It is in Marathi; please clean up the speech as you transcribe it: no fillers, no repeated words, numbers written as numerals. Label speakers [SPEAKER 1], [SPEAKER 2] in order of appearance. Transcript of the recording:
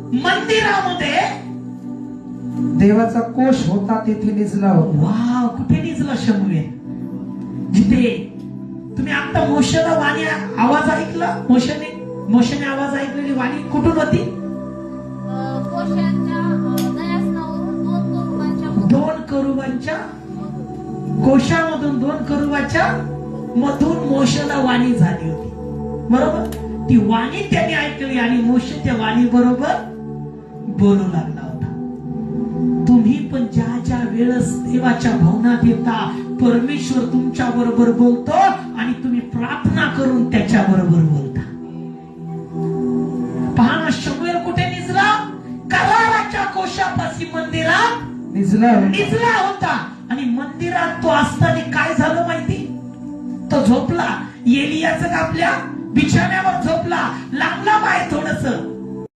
[SPEAKER 1] मंदिरामध्ये
[SPEAKER 2] देवाचा कोश होता तेथे निजला होता.
[SPEAKER 1] वाव, कुठे निजला शमूएल? जिथे तुम्ही आता मोशेला वाणी आवाज ऐकला, मोशेने आवाज ऐकलेली वाणी कुठून होती? दोन करुबांच्या कोशामधून, दोन करुबाच्या मधून मोशेला वाणी झाली होती. बरोबर? ती वाणी त्याने ऐकली आणि मोशे त्या वाणी बरोबर बोलू लागला होता. तुम्ही पण ज्या ज्या वेळेस देवाच्या भवनात येता, परमेश्वर तुमच्या बरोबर बोलतो आणि तुम्ही प्रार्थना करून त्याच्या बरोबर बोलता. पहा ना, शमूएल कुठे निजला? कराराच्या कोशापाशी मंदिरात
[SPEAKER 2] निजला
[SPEAKER 1] होता. आणि मंदिरात तो असताना काय झालं माहिती? तो झोपला. एलियाचं आपल्या बिछाण्यावर झोपला, लांबला बाहेर थोडस.